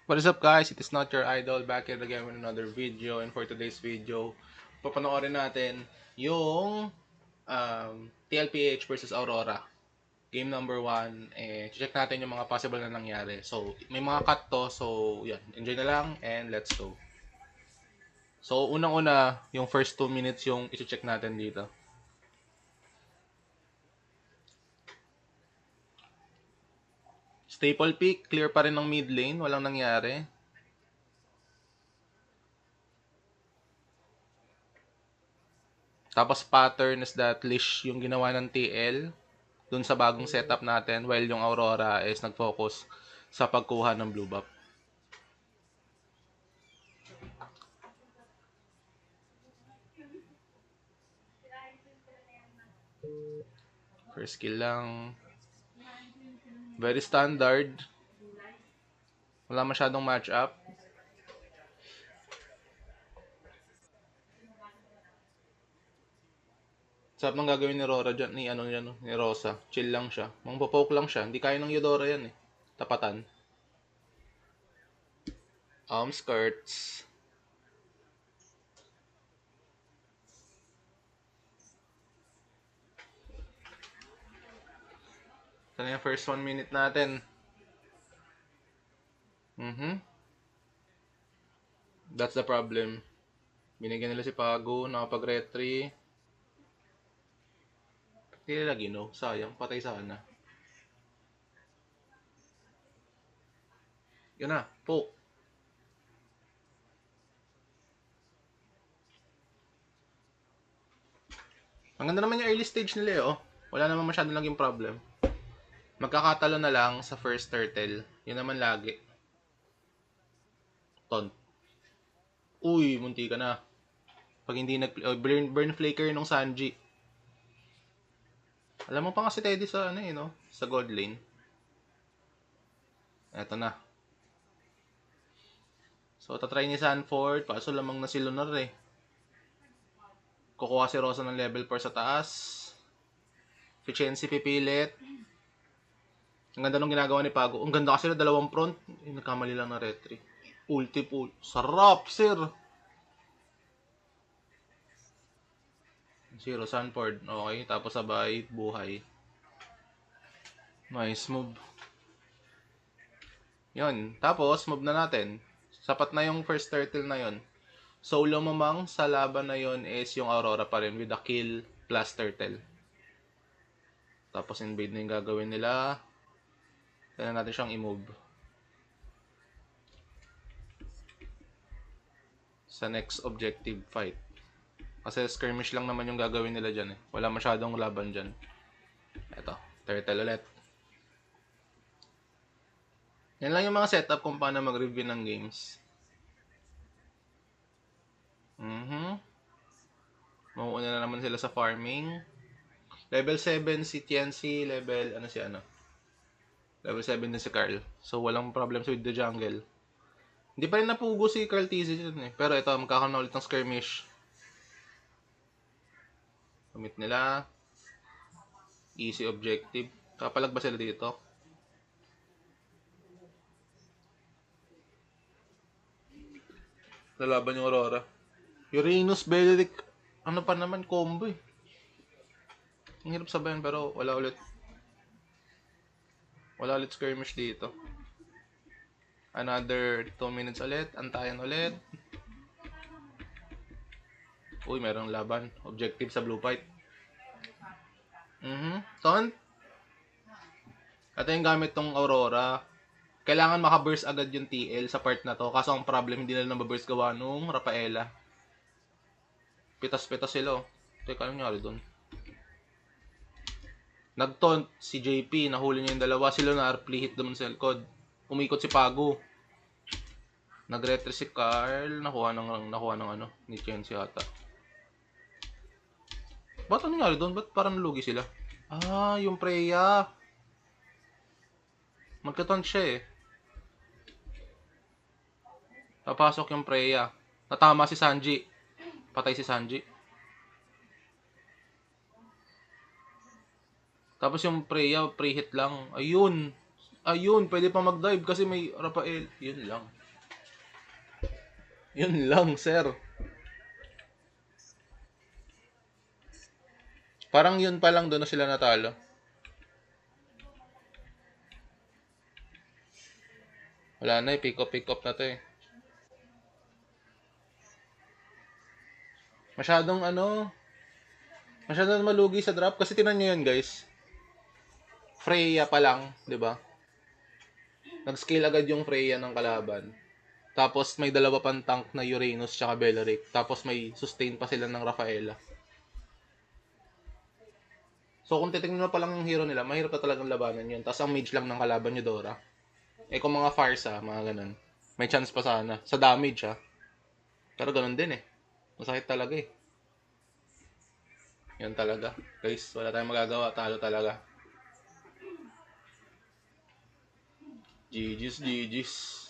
What is up guys? It is not your idol back here again with another video, and for today's video, papanoorin natin yung TLPH versus Aurora. Game number 1, check natin yung mga possible na nangyari. So, may mga cut to, so yan, enjoy na lang and let's go. So, unang-una, yung first 2 minutes yung i-check natin dito. Staple pick, clear pa rin ng mid lane, walang nangyari. Tapos pattern is that leash yung ginawa ng TL dun sa bagong setup natin while yung Aurora is nag-focus sa pagkuha ng blue buff. First skill lang. Very standard. Wala masyadong match up. Sarap nang gagawin ni Rora dyan, ni Rosa. Chill lang siya. Mangpopoke lang siya. Hindi kaya ng Eudora yan eh. Tapatan. Skirts. Ito na yung first 1 minute natin. That's the problem. Binigyan nila si Pago, nakapag-retry. Hindi nila ginaw. Sayang, patay sana. Yun na, poke. Ang ganda naman yung early stage nila eh, oh. Wala naman masyadong naging problem. Magkakatalo na lang sa first turtle. Yun naman lagi. Ton. Uy, munti ka na. Pag hindi burn flaker nung Sanji. Alam mo pa nga si Teddy sa ano eh, no? Sa gold lane. Eto na. So, tatry ni Sanford. Kaso lamang na si Lunar eh. Kukuha si Rosa ng level 4 sa taas. Efficiency pipilit. Ang ganda nung ginagawa ni Pago. Ang ganda kasi na dalawang front. Nagkamali lang na retry. Ulti pull. Sarap, sir! Zero Sanford. Okay, tapos sabay buhay. Nice move. Yun. Tapos, move na natin. Sapat na yung first turtle na yon. Solo mamang sa laban na yon is yung Aurora pa rin with a kill plus turtle. Tapos invade na yung gagawin nila. Kailangan natin siyang i-move. Sa next objective fight. Kasi skirmish lang naman yung gagawin nila dyan eh. Wala masyadong laban dyan. Eto, turtle ulit. Yan lang yung mga setup kung paano mag-review ng games. Mauuna na naman sila sa farming. Level 7 si TNC, level Level 7 din si Carl. So walang problems with the jungle. Hindi pa rin napugo si Carl TZ dyan eh. Pero ito, magkakaroon ulit ng skirmish. Commit nila. Easy objective. Kapalag ba sila dito? Lalaban yung Aurora. Uranus, Beleric, ano pa naman, combo eh. Ang hirap sabayan pero wala ulit. Wala ulit skirmish dito. Another 2 minutes ulit. Antayan ulit. Uy, merong laban. Objective sa blue fight. Ton. Ito yung gamit tong Aurora. Kailangan makaburst agad yung TL sa part na to. Kaso ang problem, hindi na nababurst gawa nung Rafaela. Pitas-pitas sila oh. Teka, ano nangyari doon? Nagtaunt si JP, nahuli niya yung dalawa. Si Lunar, play-hit naman sa likod. Umikot si Pago. Nag-retry si Carl. Nakuha ng ano, ni Chensi ata. Ba't ano nangyari doon? Ba't parang nalugi sila? Ah, yung Freya. Magka-taunt siya eh. Papasok yung Freya. Natama si Sanji. Patay si Sanji. Tapos yung Freya, pre-hit lang. Ayun. Ayun, pwede pa mag-dive kasi may Rafael. Yun lang. Yun lang, sir. Parang yun pa lang doon na sila natalo. Wala na eh, pick up na to eh. Masyadong masyadong malugi sa drop kasi tinan nyo yun guys. Freya pa lang, 'di ba? Nag-scale agad yung Freya ng kalaban. Tapos may dalawa pang tank na Uranus tsaka Beleric. Tapos may sustain pa sila ng Rafaela. So kung titingnan mo pa lang yung hero nila, mahirap na talagang labanan yun. Tapos ang mage lang ng kalaban nyo Dora. Eh kung mga Farsa, mga ganun. May chance pa sana. Sa damage ha. Pero ganun din eh. Masakit talaga eh. Yan talaga. Guys, wala tayong magagawa. Talo talaga. GG's, GG's.